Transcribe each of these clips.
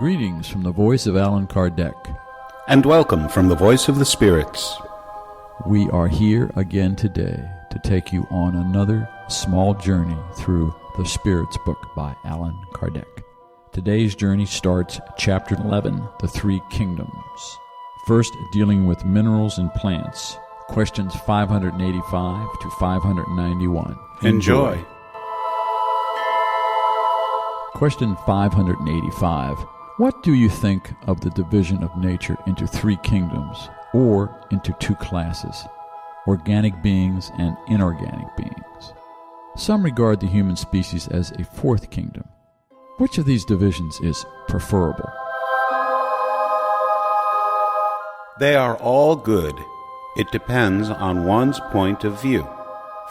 Greetings from the voice of Allan Kardec. And welcome from the voice of the spirits. We are here again today to take you on another small journey through the Spirits book by Allan Kardec. Today's journey starts Chapter 11, The Three Kingdoms. First, dealing with minerals and plants, questions 585 to 591. Enjoy. Question 585. What do you think of the division of nature into three kingdoms, or into two classes, organic beings and inorganic beings? Some regard the human species as a fourth kingdom. Which of these divisions is preferable? They are all good. It depends on one's point of view.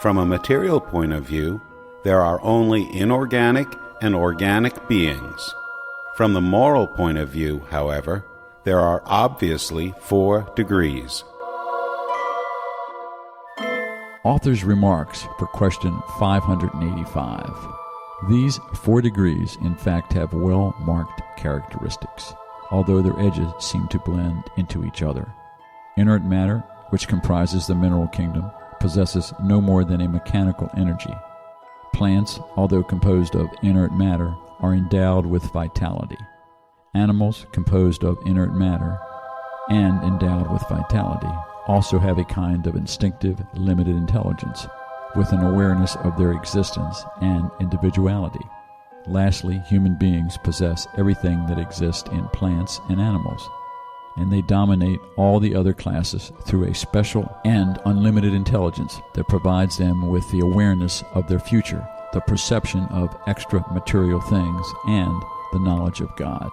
From a material point of view, there are only inorganic and organic beings. From the moral point of view, however, there are obviously 4 degrees. Author's remarks for question 585. These 4 degrees, in fact, have well-marked characteristics, although their edges seem to blend into each other. Inert matter, which comprises the mineral kingdom, possesses no more than a mechanical energy. Plants, although composed of inert matter, are endowed with vitality. Animals, composed of inert matter and endowed with vitality, also have a kind of instinctive, limited intelligence, with an awareness of their existence and individuality. Lastly, human beings possess everything that exists in plants and animals, and they dominate all the other classes through a special and unlimited intelligence that provides them with the awareness of their future, the perception of extra-material things, and the knowledge of God.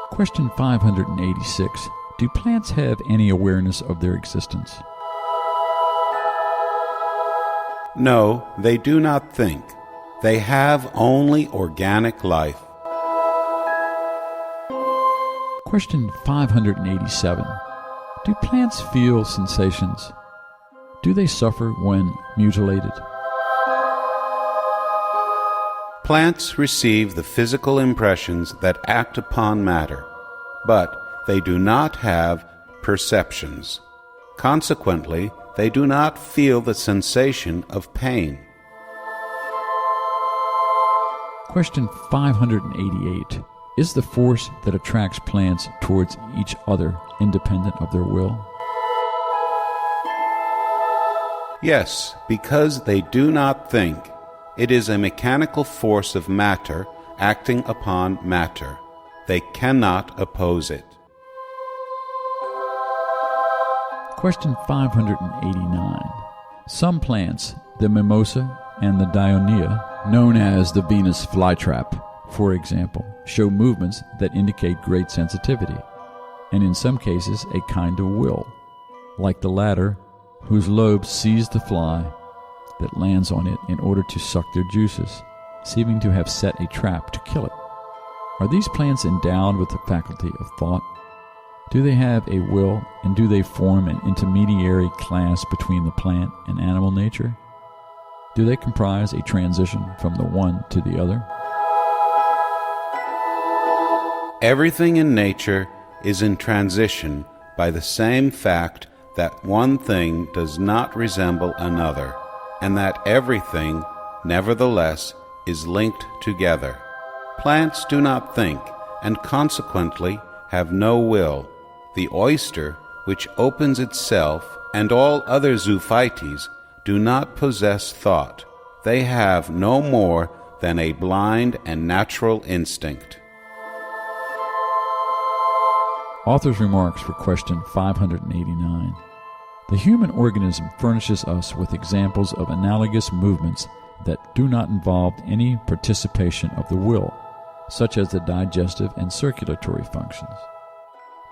Question 586. Do plants have any awareness of their existence? No, they do not think. They have only organic life. Question 587. Do plants feel sensations? Do they suffer when mutilated? Plants receive the physical impressions that act upon matter, but they do not have perceptions. Consequently, they do not feel the sensation of pain. Question 588. Is the force that attracts plants towards each other independent of their will? Yes, because they do not think. It is a mechanical force of matter acting upon matter. They cannot oppose it. Question 589. Some plants, the mimosa and the dionaea, known as the Venus flytrap, for example, show movements that indicate great sensitivity, and in some cases a kind of will, like the latter, whose lobes seize the fly that lands on it in order to suck their juices, seeming to have set a trap to kill it. Are these plants endowed with the faculty of thought? Do they have a will, and do they form an intermediary class between the plant and animal nature? Do they comprise a transition from the one to the other? Everything in nature is in transition by the same fact that one thing does not resemble another, and that everything, nevertheless, is linked together. Plants do not think, and consequently have no will. The oyster, which opens itself, and all other zoophytes, do not possess thought. They have no more than a blind and natural instinct. Author's remarks for question 589. The human organism furnishes us with examples of analogous movements that do not involve any participation of the will, such as the digestive and circulatory functions.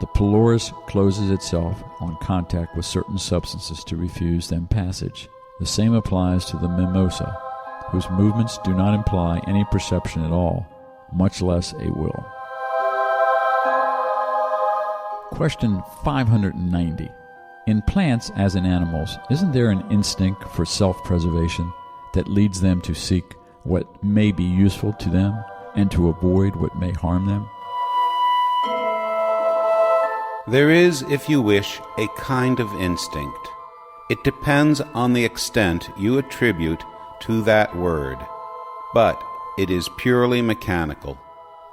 The pylorus closes itself on contact with certain substances to refuse them passage. The same applies to the mimosa, whose movements do not imply any perception at all, much less a will. Question 590. In plants, as in animals, isn't there an instinct for self-preservation that leads them to seek what may be useful to them and to avoid what may harm them? There is, if you wish, a kind of instinct. It depends on the extent you attribute to that word, but it is purely mechanical.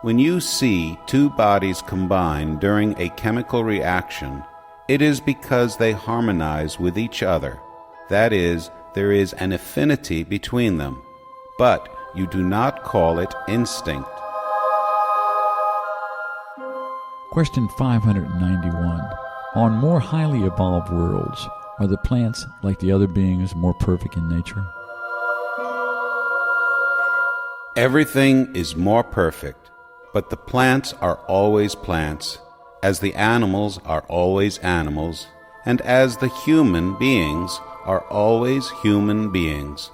When you see two bodies combine during a chemical reaction, it is because they harmonize with each other. That is, there is an affinity between them, but you do not call it instinct. Question 591. On more highly evolved worlds, are the plants, like the other beings, more perfect in nature? Everything is more perfect, but the plants are always plants, as the animals are always animals, and as the human beings are always human beings.